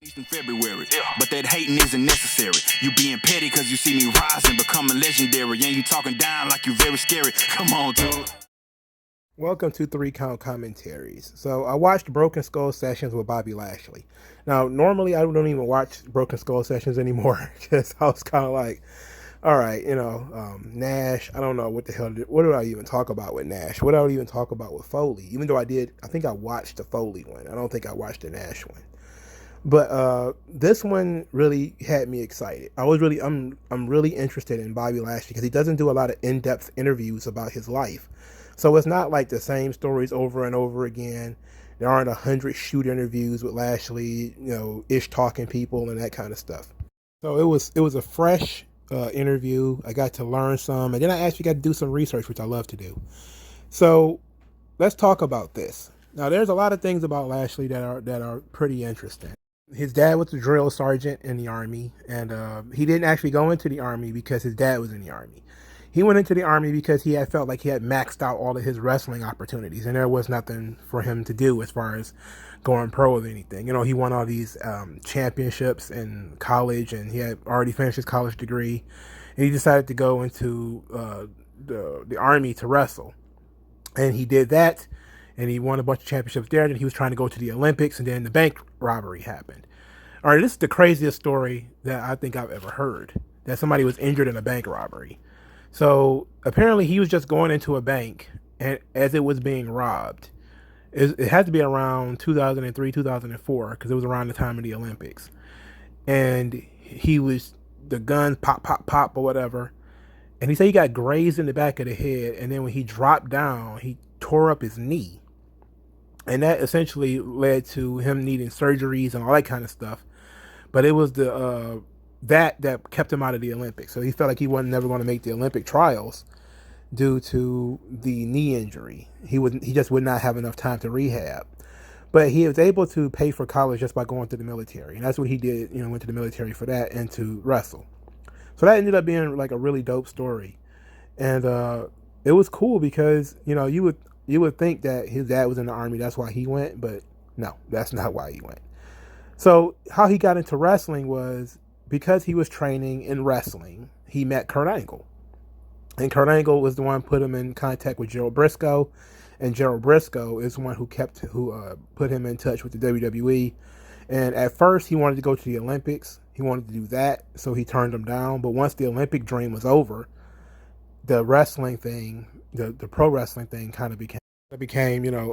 In February, but that hating isn't necessary. You being petty cause you see me rising, becoming legendary, and you talking down like you very scary. Come on, dude. Welcome to 3 Count Commentaries. So I watched Broken Skull Sessions with Bobby Lashley. Now, normally I don't even watch Broken Skull Sessions anymore because I was kind of like, all right, Nash, I don't know what the hell, what do I even talk about with Nash? What do I even talk about with Foley? Even though I think I watched the Foley one. I don't think I watched the Nash one. But this one really had me excited. I'm really interested in Bobby Lashley because he doesn't do a lot of in-depth interviews about his life. So it's not like the same stories over and over again. There aren't 100 shoot interviews with Lashley, ish talking people and that kind of stuff. So it was a fresh interview. I got to learn some, and then I actually got to do some research, which I love to do. So let's talk about this. Now, there's a lot of things about Lashley that are pretty interesting. His dad was a drill sergeant in the Army, and he didn't actually go into the Army because his dad was in the Army. He went into the Army because he had felt like he had maxed out all of his wrestling opportunities, and there was nothing for him to do as far as going pro with anything. He won all these championships in college, and he had already finished his college degree, and he decided to go into the Army to wrestle. And he did that, and he won a bunch of championships there. And he was trying to go to the Olympics, and then the bank robbery happened. All right, this is the craziest story that I think I've ever heard, that somebody was injured in a bank robbery. So apparently he was just going into a bank, and as it was being robbed, it had to be around 2003, 2004, because it was around the time of the Olympics. And the gun pop, pop, pop, or whatever. And he said he got grazed in the back of the head, and then when he dropped down, he tore up his knee. And that essentially led to him needing surgeries and all that kind of stuff. But it was that kept him out of the Olympics. So he felt like he wasn't never going to make the Olympic trials due to the knee injury. He just would not have enough time to rehab. But he was able to pay for college just by going to the military. And that's what he did, went to the military for that and to wrestle. So that ended up being like a really dope story. And it was cool because, you would think that his dad was in the Army, that's why he went, but no, that's not why he went. So how he got into wrestling was because he was training in wrestling, he met Kurt Angle. And Kurt Angle was the one who put him in contact with Gerald Briscoe, and Gerald Briscoe is the one who put him in touch with the WWE. And at first he wanted to go to the Olympics. He wanted to do that, so he turned him down. But once the Olympic dream was over, the wrestling thing, the pro wrestling thing kind of became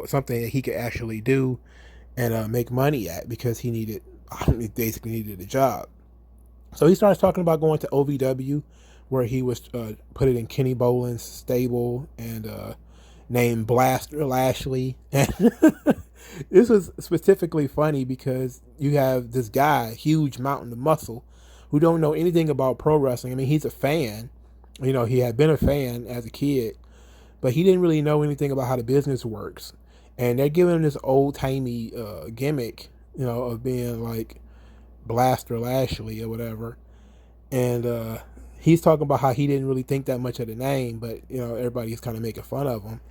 something that he could actually do and make money at, because he basically needed a job. So he starts talking about going to OVW, where he was put it in Kenny Boland's stable and named Blaster Lashley. And this was specifically funny because you have this guy, huge mountain of muscle, who don't know anything about pro wrestling. I mean, he's a fan. He had been a fan as a kid, but he didn't really know anything about how the business works. And they're giving him this old-timey gimmick, of being like Blaster Lashley or whatever. And he's talking about how he didn't really think that much of the name, but, everybody's kind of making fun of him.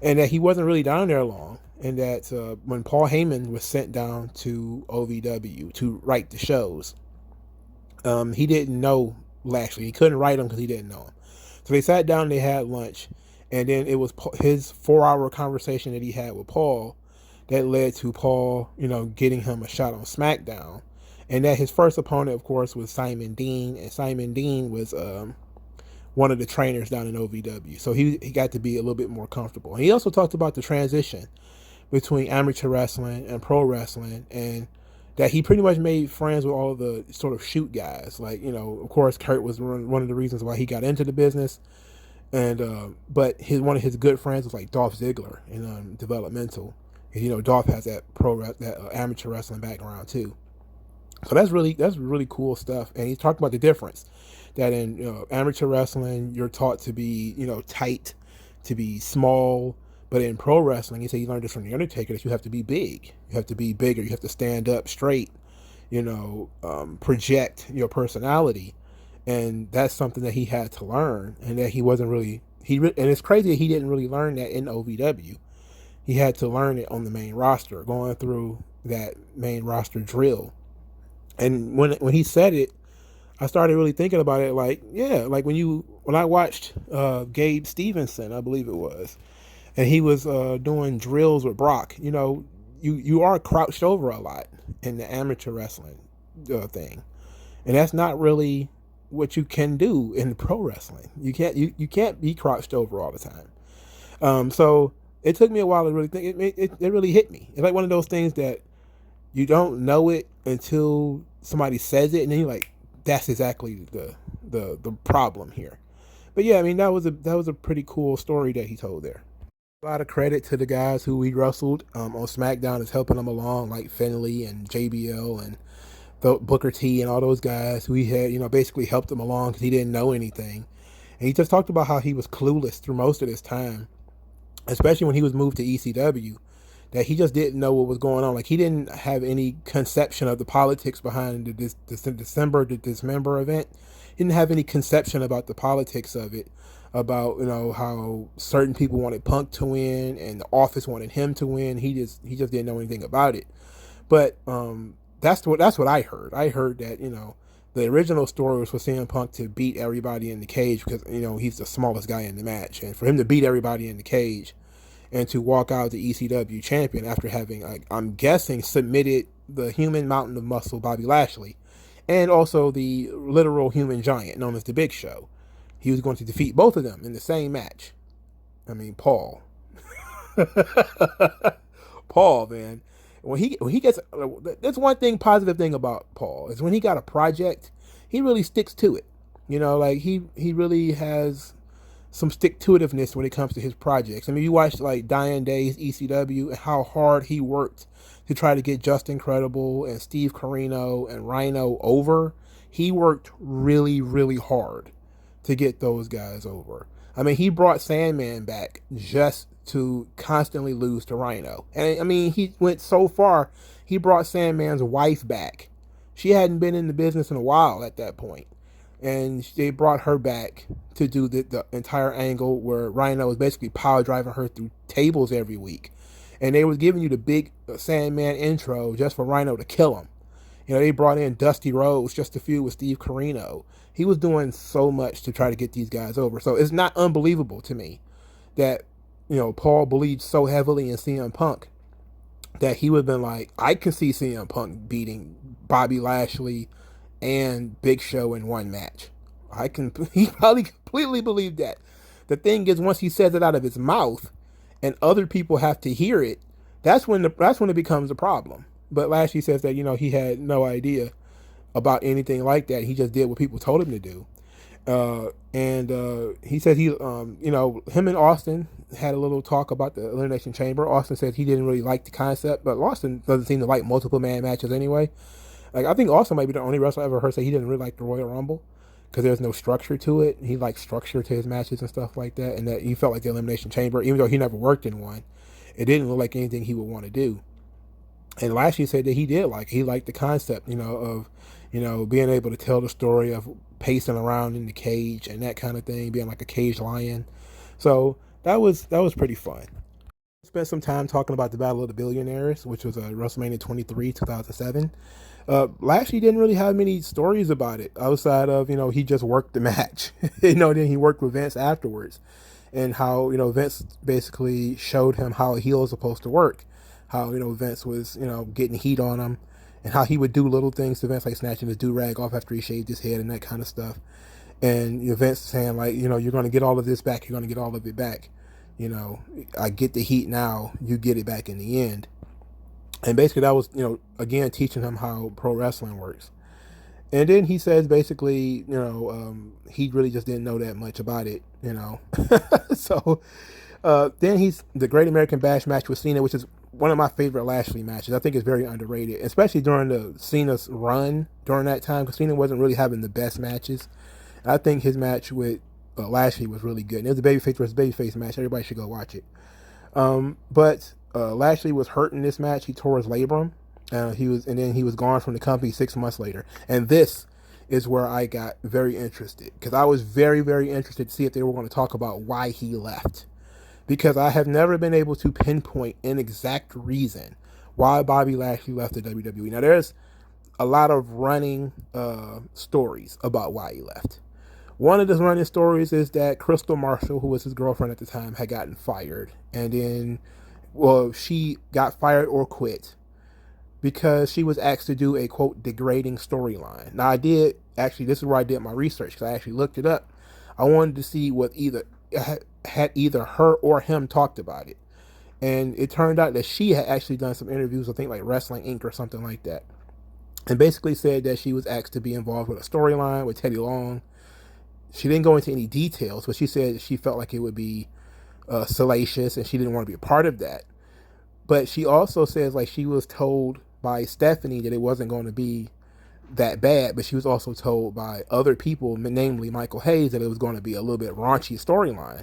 And that he wasn't really down there long. And that when Paul Heyman was sent down to OVW to write the shows, he didn't know Lashley. He couldn't write him because he didn't know him. So they sat down and they had lunch. And then it was his 4-hour conversation that he had with Paul that led to Paul, getting him a shot on SmackDown. And that his first opponent, of course, was Simon Dean. And Simon Dean was one of the trainers down in OVW. So he got to be a little bit more comfortable. And he also talked about the transition between amateur wrestling and pro wrestling, and that he pretty much made friends with all the sort of shoot guys. Like, of course, Kurt was one of the reasons why he got into the business. And but one of his good friends was like Dolph Ziggler in developmental. And, Dolph has that amateur wrestling background too. So that's really cool stuff. And he's talking about the difference that in amateur wrestling you're taught to be tight, to be small, but in pro wrestling, he said he learned this from the Undertaker, that you have to be big, you have to be bigger, you have to stand up straight, project your personality. And that's something that he had to learn, and that he wasn't really, and it's crazy that he didn't really learn that in OVW. He had to learn it on the main roster, going through that main roster drill. And when he said it, I started really thinking about it. Like, yeah, like when I watched Gabe Stevenson, I believe it was, and he was doing drills with Brock. You are crouched over a lot in the amateur wrestling thing, and that's not really what you can do in pro wrestling. You can't be crouched over all the time. So it took me a while to really think. It really hit me. It's like one of those things that you don't know it until somebody says it, and then you're like, that's exactly the problem here. But yeah, I mean that was a pretty cool story that he told there. A lot of credit to the guys who he wrestled on SmackDown is helping him along, like Finley and JBL and the Booker T and all those guys who he had, basically helped him along because he didn't know anything. And he just talked about how he was clueless through most of this time, especially when he was moved to ECW, that he just didn't know what was going on. Like, he didn't have any conception of the politics behind the December to Dismember event. He didn't have any conception about the politics of it, about how certain people wanted Punk to win and the office wanted him to win. He just didn't know anything about it. But that's what I heard. I heard that the original story was for CM Punk to beat everybody in the cage because he's the smallest guy in the match, and for him to beat everybody in the cage and to walk out the ECW champion after having, like, I'm guessing, submitted the human mountain of muscle Bobby Lashley and also the literal human giant known as the Big Show. He was going to defeat both of them in the same match. I mean, Paul. Paul, man. When he gets, that's one thing, positive thing about Paul, is when he got a project, he really sticks to it. Like he really has some stick-to-itiveness when it comes to his projects. I mean, you watched like Diane Day's ECW and how hard he worked to try to get Justin Credible and Steve Corino and Rhino over. He worked really, really hard to get those guys over. I mean, he brought Sandman back just to constantly lose to Rhino. And I mean, he went so far, he brought Sandman's wife back. She hadn't been in the business in a while at that point. And they brought her back to do the entire angle where Rhino was basically power driving her through tables every week. And they was giving you the big Sandman intro just for Rhino to kill him. They brought in Dusty Rhodes just to feud with Steve Corino. He was doing so much to try to get these guys over. So it's not unbelievable to me that, Paul believed so heavily in CM Punk that he would have been like, I can see CM Punk beating Bobby Lashley and Big Show in one match. He probably completely believed that. The thing is, once he says it out of his mouth and other people have to hear it, that's when it becomes a problem. But Lashley says that, he had no idea about anything like that. He just did what people told him to do. And he said him and Austin had a little talk about the Elimination Chamber. Austin said he didn't really like the concept, but Austin doesn't seem to like multiple man matches anyway. Like, I think Austin might be the only wrestler I ever heard say he didn't really like the Royal Rumble because there's no structure to it. He likes structure to his matches and stuff like that, and that he felt like the Elimination Chamber, even though he never worked in one, it didn't look like anything he would want to do. And Lashley said that he liked the concept, of, being able to tell the story of pacing around in the cage and that kind of thing, being like a caged lion. So that was pretty fun. Spent some time talking about the Battle of the Billionaires, which was WrestleMania 23, 2007. Lashley didn't really have many stories about it outside of, he just worked the match. Then he worked with Vince afterwards, and how, Vince basically showed him how a heel is supposed to work. How, Vince was, getting heat on him, and how he would do little things to Vince, like snatching his do-rag off after he shaved his head and that kind of stuff. And Vince saying, like, you're going to get all of this back. You're going to get all of it back. I get the heat now. You get it back in the end. And basically that was, again, teaching him how pro wrestling works. And then he says basically, he really just didn't know that much about it, So then he's the Great American Bash match with Cena, which is one of my favorite Lashley matches. I think it's very underrated, especially during the Cena's run during that time, because Cena wasn't really having the best matches. I think his match with Lashley was really good. And it was a babyface versus babyface match. Everybody should go watch it. But Lashley was hurt in this match. He tore his labrum. And then he was gone from the company 6 months later. And this is where I got very interested, because I was very, very interested to see if they were going to talk about why he left. Because I have never been able to pinpoint an exact reason why Bobby Lashley left the WWE. Now, there's a lot of running stories about why he left. One of the running stories is that Crystal Marshall, who was his girlfriend at the time, had gotten fired. And then, well, she got fired or quit because she was asked to do a, quote, degrading storyline. Now, I did, actually, this is where I did my research, because I actually looked it up. I wanted to see what had either her or him talked about it. And it turned out that she had actually done some interviews, I think like Wrestling Inc. or something like that, and basically said that she was asked to be involved with a storyline with Teddy Long. She didn't go into any details, but she said she felt like it would be salacious and she didn't want to be a part of that. But she also says like she was told by Stephanie that it wasn't going to be that bad, but she was also told by other people, namely Michael Hayes, that it was going to be a little bit raunchy storyline.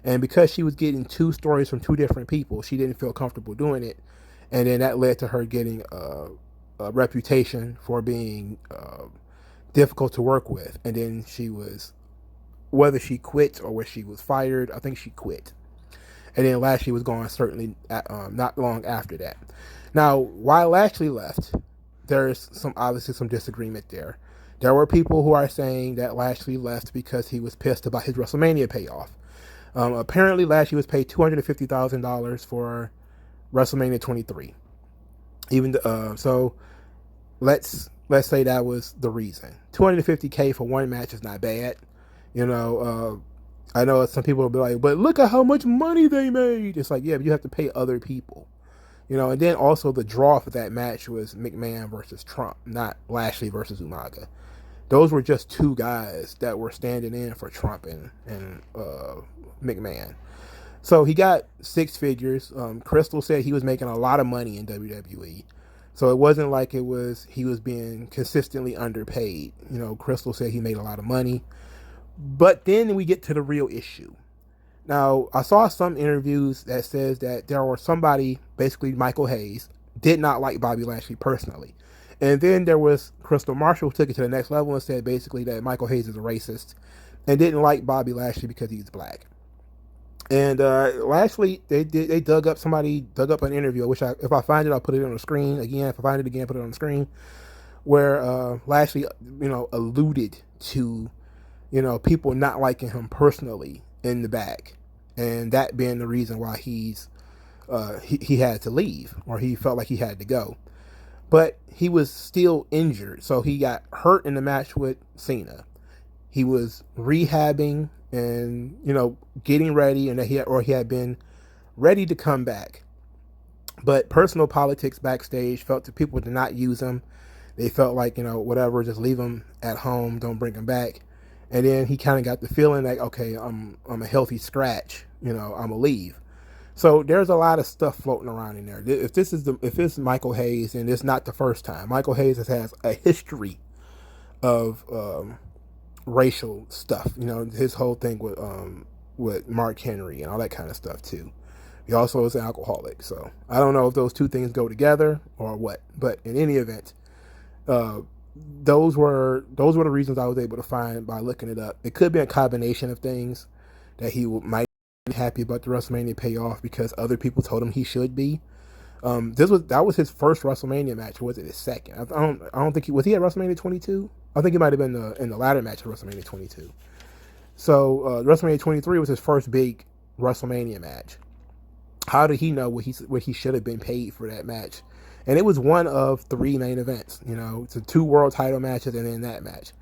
And because she was getting two stories from two different people, she didn't feel comfortable doing it. And then that led to her getting a reputation for being difficult to work with. And then she was, whether she quit or whether she was fired, I think she quit. And then Lashley was gone certainly not long after that. Now, why Lashley left, there's obviously some disagreement there. There were people who are saying that Lashley left because he was pissed about his WrestleMania payoff. Apparently, Lashley was paid $250,000 for WrestleMania 23. So let's say that was the reason. $250K for one match is not bad. I know some people will be like, but look at how much money they made. It's like, yeah, but you have to pay other people. And then also the draw for that match was McMahon versus Trump, not Lashley versus Umaga. Those were just two guys that were standing in for Trump and McMahon. So he got six figures. Crystal said he was making a lot of money in WWE. So it wasn't like he was being consistently underpaid. Crystal said he made a lot of money. But then we get to the real issue. Now, I saw some interviews that says that there was somebody, basically Michael Hayes, did not like Bobby Lashley personally. And then there was Crystal Marshall, who took it to the next level and said basically that Michael Hayes is a racist and didn't like Bobby Lashley because he's black. And Lashley, they dug up an interview, which if I find it, I'll put it on the screen. Again, if I find it again, put it on the screen, where Lashley, alluded to, people not liking him personally in the back, and that being the reason why he had to leave, or he felt like he had to go. But he was still injured, so he got hurt in the match with Cena. He was rehabbing and getting ready, and he had been ready to come back. But personal politics backstage felt that people did not use him. They felt like whatever, just leave him at home, don't bring him back. And then he kind of got the feeling like, okay, I'm a healthy scratch, I'm gonna leave. So there's a lot of stuff floating around in there. If it's Michael Hayes, and it's not the first time. Michael Hayes has a history of racial stuff. His whole thing with Mark Henry and all that kind of stuff too. He also is an alcoholic. So I don't know if those two things go together or what. But in any event, those were the reasons I was able to find by looking it up. It could be a combination of things that he might be happy about the WrestleMania payoff because other people told him he should be. That was his first WrestleMania match, or was it his second? I don't think was he at WrestleMania 22? I think he might have been in the latter match of WrestleMania 22. So WrestleMania 23 was his first big WrestleMania match. How did he know what he should have been paid for that match? And it was one of three main events. It's 2 world title matches, and then that match.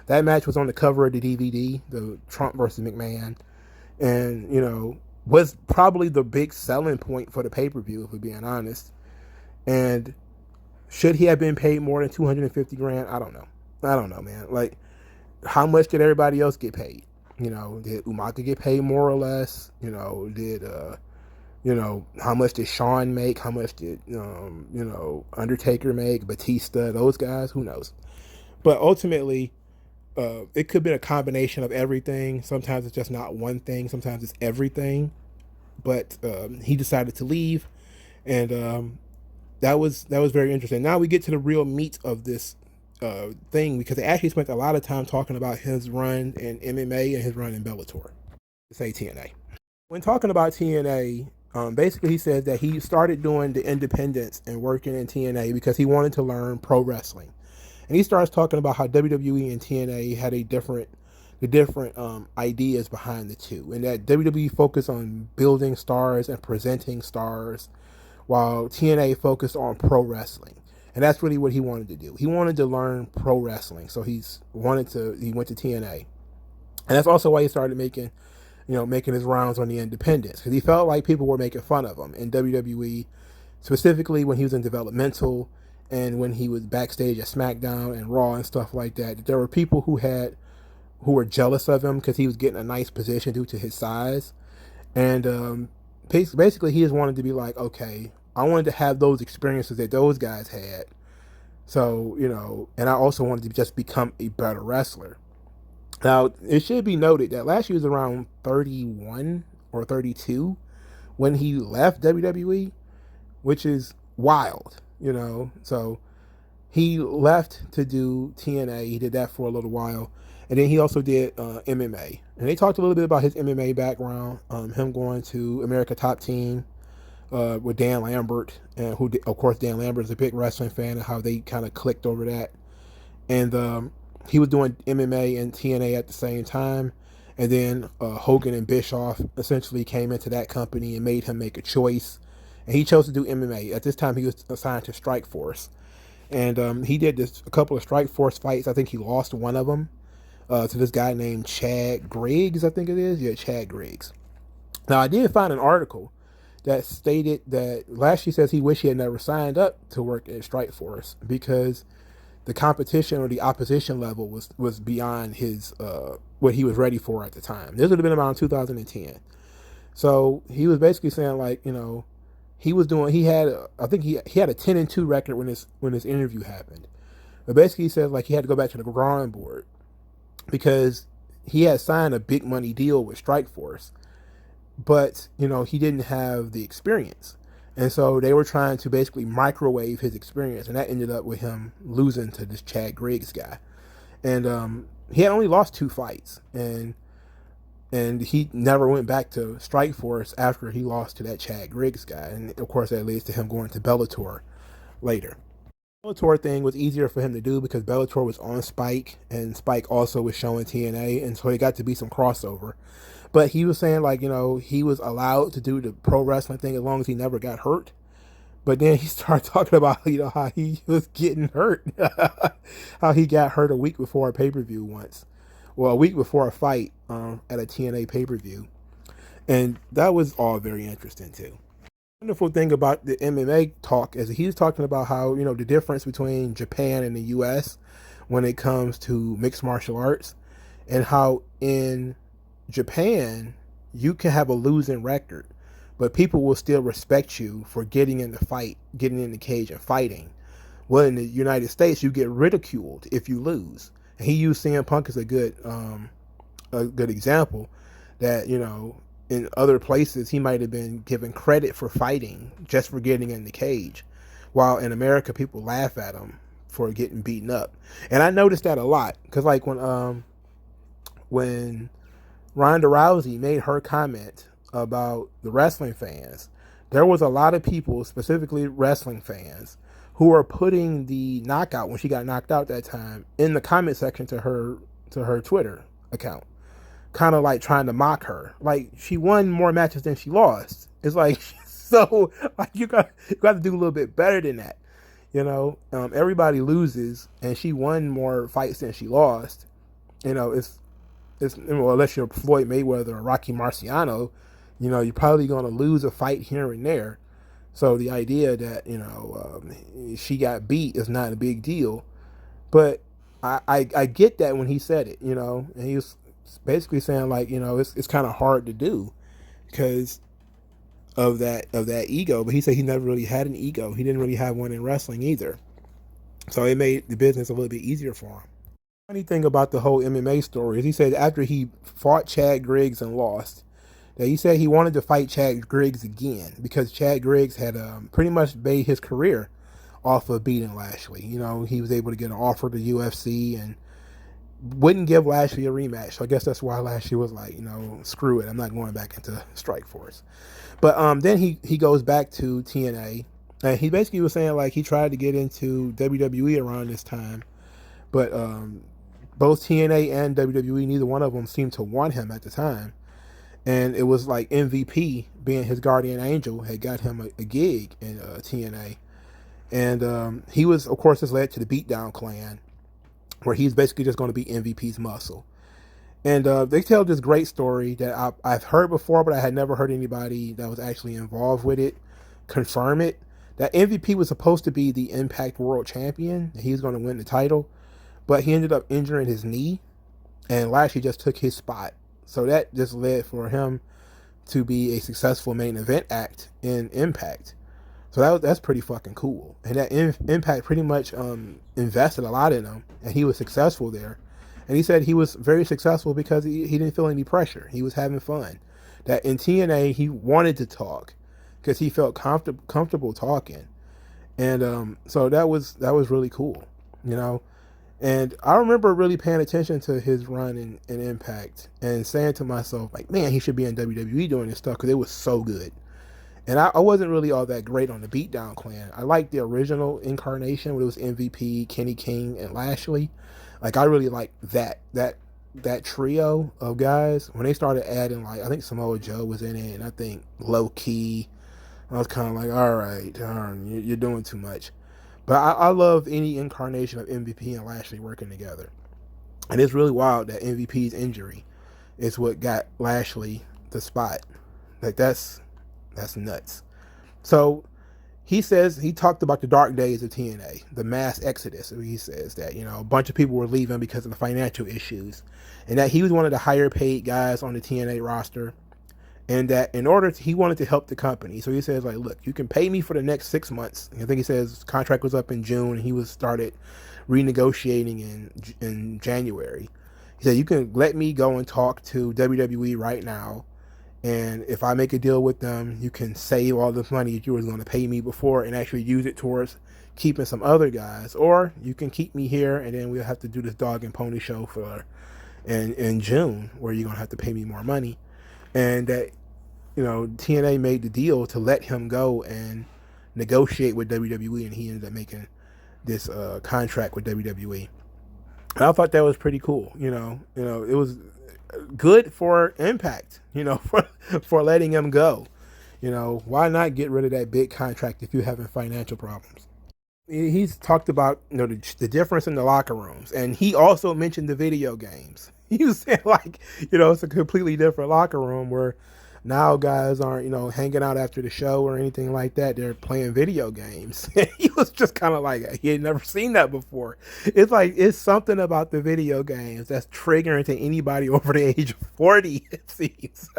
That match was on the cover of the DVD, the Trump versus McMahon, and was probably the big selling point for the pay-per-view, if we're being honest. And should he have been paid more than $250,000? I don't know, man. Like, how much did everybody else get paid? Did Umaga get paid more or less? How much did Shawn make? How much did, Undertaker make? Batista, those guys? Who knows? But ultimately, it could be a combination of everything. Sometimes it's just not one thing. Sometimes it's everything. But he decided to leave, and that was very interesting. Now we get to the real meat of this thing, because they actually spent a lot of time talking about his run in MMA and his run in Bellator. Say TNA. When talking about TNA, basically he said that he started doing the independents and working in TNA because he wanted to learn pro wrestling. And he starts talking about how WWE and TNA had the different ideas behind the two, and that WWE focused on building stars and presenting stars, while TNA focused on pro wrestling. And that's really what he wanted to do. He wanted to learn pro wrestling, so he went to TNA, and that's also why he started making his rounds on the independents, because he felt like people were making fun of him in WWE, specifically when he was in developmental and when he was backstage at SmackDown and Raw and stuff like that. There were people who were jealous of him because he was getting a nice position due to his size, and basically he just wanted to be like, okay, I wanted to have those experiences that those guys had, so and I also wanted to just become a better wrestler. Now, it should be noted that Lashley was around 31 or 32 when he left WWE, which is wild, So he left to do TNA. He did that for a little while. And then he also did MMA. And they talked a little bit about his MMA background, him going to America Top Team with Dan Lambert, and of course, Dan Lambert is a big wrestling fan, and how they kind of clicked over that. And he was doing MMA and TNA at the same time. And then Hogan and Bischoff essentially came into that company and made him make a choice. And he chose to do MMA. At this time, he was assigned to Strikeforce. And he did a couple of Strikeforce fights. I think he lost one of them to this guy named Chad Griggs, I think it is. Yeah, Chad Griggs. Now, I did find an article that stated that Lashley says he wished he had never signed up to work at Strikeforce because the competition or the opposition level was beyond his what he was ready for at the time. This would have been around 2010. So he was basically saying, like, he had I think he had a 10-2 record when this interview happened. But basically he says, like, he had to go back to the drawing board because he had signed a big money deal with Strikeforce, but he didn't have the experience. And so they were trying to basically microwave his experience, and that ended up with him losing to this Chad Griggs guy. And he had only lost 2 fights, and he never went back to Strikeforce after he lost to that Chad Griggs guy. And of course, that leads to him going to Bellator later. The Bellator thing was easier for him to do because Bellator was on Spike, and Spike also was showing TNA, and so it got to be some crossover. But he was saying, like, he was allowed to do the pro wrestling thing as long as he never got hurt. But then he started talking about, how he was getting hurt. How he got hurt a week before a pay-per-view once. Well, a week before a fight at a TNA pay-per-view. And that was all very interesting, too. The wonderful thing about the MMA talk is he was talking about how, the difference between Japan and the U.S. when it comes to mixed martial arts, and how in Japan, you can have a losing record, but people will still respect you for getting in the cage and fighting. Well, in the United States, you get ridiculed if you lose. And he used CM Punk as a good example that, in other places, he might have been given credit for fighting just for getting in the cage. While in America, people laugh at him for getting beaten up. And I noticed that a lot. Because, like, when Ronda Rousey made her comment about the wrestling fans, there was a lot of people, specifically wrestling fans, who are putting the knockout when she got knocked out that time in the comment section to her Twitter account, kind of like trying to mock her. Like, she won more matches than she lost. It's like, so like you got to do a little bit better than that. Everybody loses, and she won more fights than she lost. It's unless you're Floyd Mayweather or Rocky Marciano, you're probably going to lose a fight here and there. So the idea that, she got beat is not a big deal. But I get that when he said it, and he was basically saying, like, it's kind of hard to do because of that ego. But he said he never really had an ego. He didn't really have one in wrestling either. So it made the business a little bit easier for him. Funny thing about the whole MMA story is he said after he fought Chad Griggs and lost, that he said he wanted to fight Chad Griggs again because Chad Griggs had pretty much made his career off of beating Lashley. He was able to get an offer to UFC and wouldn't give Lashley a rematch. So I guess that's why Lashley was like, screw it, I'm not going back into Strikeforce. But then he goes back to TNA, and he basically was saying, like, he tried to get into WWE around this time. but both TNA and WWE, neither one of them seemed to want him at the time. And it was like MVP, being his guardian angel, had got him a gig in TNA. And he was, of course, this led to the Beatdown Clan, where he's basically just going to be MVP's muscle. And they tell this great story that I've heard before, but I had never heard anybody that was actually involved with it confirm it. That MVP was supposed to be the Impact World Champion. He was going to win the title, but he ended up injuring his knee, and Lashley just took his spot. So that just led for him to be a successful main event act in Impact. So that's pretty fucking cool. And that Impact pretty much invested a lot in him, and he was successful there. And he said he was very successful because he didn't feel any pressure. He was having fun. That in TNA, he wanted to talk because he felt comfortable talking. And so that was really cool, you know. And I remember really paying attention to his run in Impact and saying to myself, like, man, he should be in WWE doing this stuff because it was so good. And I wasn't really all that great on the Beatdown Clan. I liked the original incarnation where it was MVP, Kenny King, and Lashley. Like, I really liked that trio of guys. When they started adding, like, I think Samoa Joe was in it, and I think Low Key. I was kind of like, all right, you're doing too much. But I love any incarnation of MVP and Lashley working together. And it's really wild that MVP's injury is what got Lashley the spot. Like, that's nuts. So he says he talked about the dark days of TNA, the mass exodus. He says that, you know, a bunch of people were leaving because of the financial issues, and that he was one of the higher paid guys on the TNA roster, and that he wanted to help the company. So he says, like, look, you can pay me for the next 6 months. I think he says his contract was up in June, and he was started renegotiating in January. He said, you can let me go and talk to WWE right now, and if I make a deal with them, you can save all this money that you were going to pay me before and actually use it towards keeping some other guys. Or you can keep me here, and then we'll have to do this dog and pony show in June, where you're going to have to pay me more money. And that, you know, TNA made the deal to let him go and negotiate with WWE, and he ended up making this contract with WWE. And I thought that was pretty cool. You know, it was good for Impact, you know, for letting him go. You know, why not get rid of that big contract if you're having financial problems? He's talked about, you know, the difference in the locker rooms, and he also mentioned the video games. He was saying, like, you know, it's a completely different locker room where now guys aren't, you know, hanging out after the show or anything like that. They're playing video games. He was just kind of like, he had never seen that before. It's like, it's something about the video games that's triggering to anybody over the age of 40, it seems.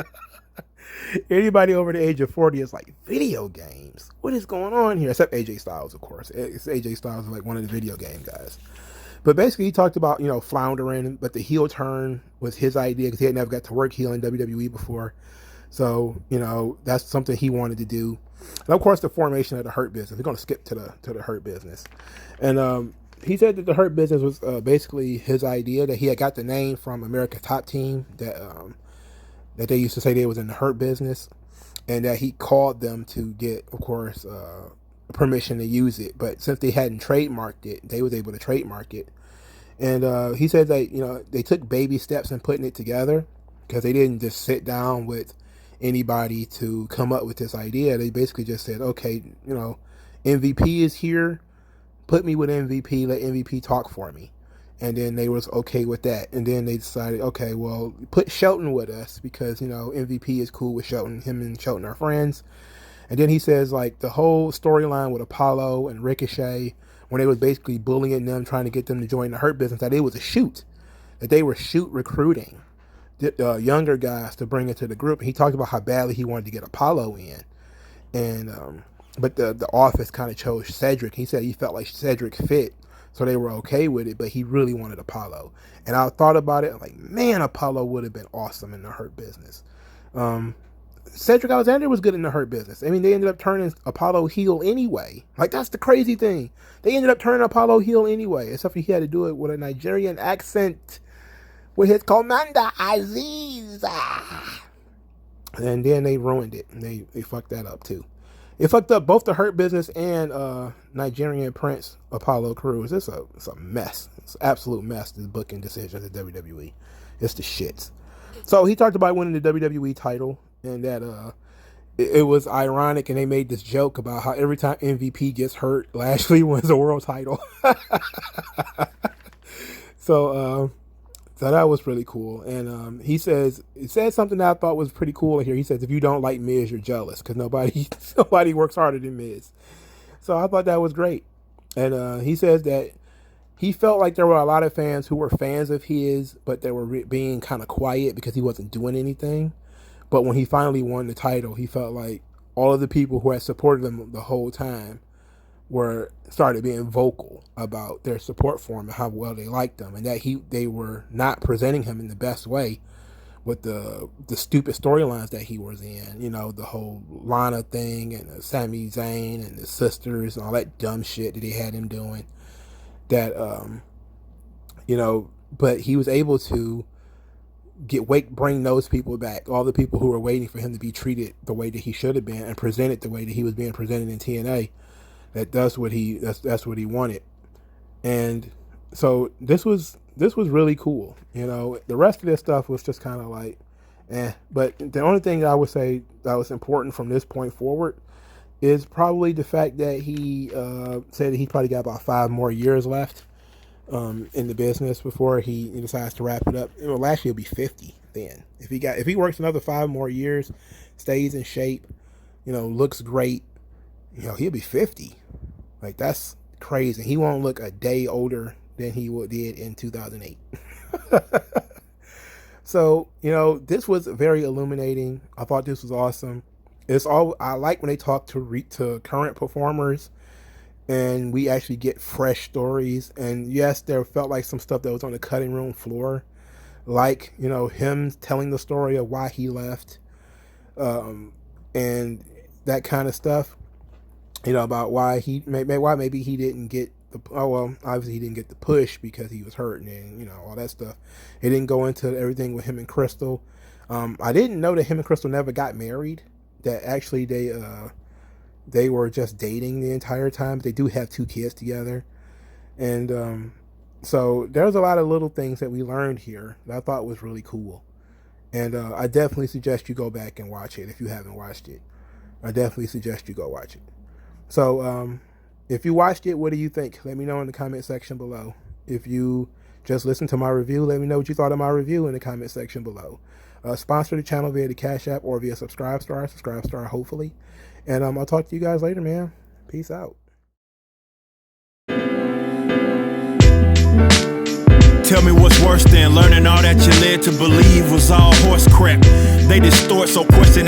Anybody over the age of 40 is like, video games? What is going on here? Except AJ Styles, of course. AJ Styles is like one of the video game guys. But basically, he talked about, you know, floundering, but the heel turn was his idea because he had never got to work heel in WWE before. So, you know, that's something he wanted to do. And of course, the formation of the Hurt Business. We're going to skip to the Hurt Business. And he said that the Hurt Business was basically his idea, that he had got the name from America's Top Team, that they used to say they was in the Hurt Business, and that he called them to get, of course, permission to use it. But since they hadn't trademarked it, they was able to trademark it. And he said that, you know, they took baby steps in putting it together because they didn't just sit down with anybody to come up with this idea. They basically just said, okay, you know, MVP is here, put me with MVP, let MVP talk for me. And then they was okay with that. And then they decided, okay, well, put Shelton with us because, you know, MVP is cool with Shelton. Him and Shelton are friends. And then he says, like, the whole storyline with Apollo and Ricochet, when they was basically bullying them, trying to get them to join the Hurt Business, that it was a shoot, that they were shoot recruiting younger guys to bring into the group. And he talked about how badly he wanted to get Apollo in. And but the office kind of chose Cedric. He said he felt like Cedric fit, so they were okay with it, but he really wanted Apollo. And I thought about it, I'm like, man, Apollo would have been awesome in the Hurt Business. Cedric Alexander was good in the Hurt Business. I mean, they ended up turning Apollo heel anyway. Like, that's the crazy thing. They ended up turning Apollo heel anyway, except for he had to do it with a Nigerian accent with his Commander Aziz. And then they ruined it. And they fucked that up too. It fucked up both the Hurt Business and Nigerian Prince Apollo Crews. It's a mess. It's an absolute mess, this booking decisions at WWE. It's the shits. So he talked about winning the WWE title, and that it was ironic, and they made this joke about how every time MVP gets hurt, Lashley wins a world title. So that was really cool. And he said something that I thought was pretty cool in here. He says, if you don't like Miz, you're jealous, because nobody works harder than Miz. So I thought that was great. And he says that he felt like there were a lot of fans who were fans of his, but they were being kind of quiet because he wasn't doing anything. But when he finally won the title, he felt like all of the people who had supported him the whole time started being vocal about their support for him and how well they liked him, and that they were not presenting him in the best way with the stupid storylines that he was in. You know, the whole Lana thing and the Sami Zayn and the sisters and all that dumb shit that they had him doing. That but he was able to bring those people back, all the people who were waiting for him to be treated the way that he should have been and presented the way that he was being presented in TNA. That's what he wanted. And so this was really cool. You know, the rest of this stuff was just kind of like but the only thing I would say that was important from this point forward is probably the fact that he said that he probably got about 5 more years left in the business before he decides to wrap it up. Last year he'll be 50 then. If he works another 5 more years, stays in shape, looks great, he'll be 50. Like, that's crazy. He won't look a day older than he did in 2008. So, this was very illuminating. I thought this was awesome. I like when they talk to current performers and we actually get fresh stories. And yes, there felt like some stuff that was on the cutting room floor, like, him telling the story of why he left, and that kind of stuff, about why maybe he didn't get obviously he didn't get the push because he was hurt and all that stuff. It didn't go into everything with him and Crystal. I didn't know that him and Crystal never got married, that actually they were just dating the entire time. They do have 2 kids together. And so there's a lot of little things that we learned here that I thought was really cool. And I definitely suggest you go back and watch it if you haven't watched it. I definitely suggest you go watch it. So if you watched it, what do you think? Let me know in the comment section below. If you just listened to my review, let me know what you thought of my review in the comment section below. Sponsor the channel via the Cash App or via Subscribe Star, hopefully. And I'll talk to you guys later, man. Peace out. Tell me what's worse than learning all that you led to believe was all horse crap. They distort, so question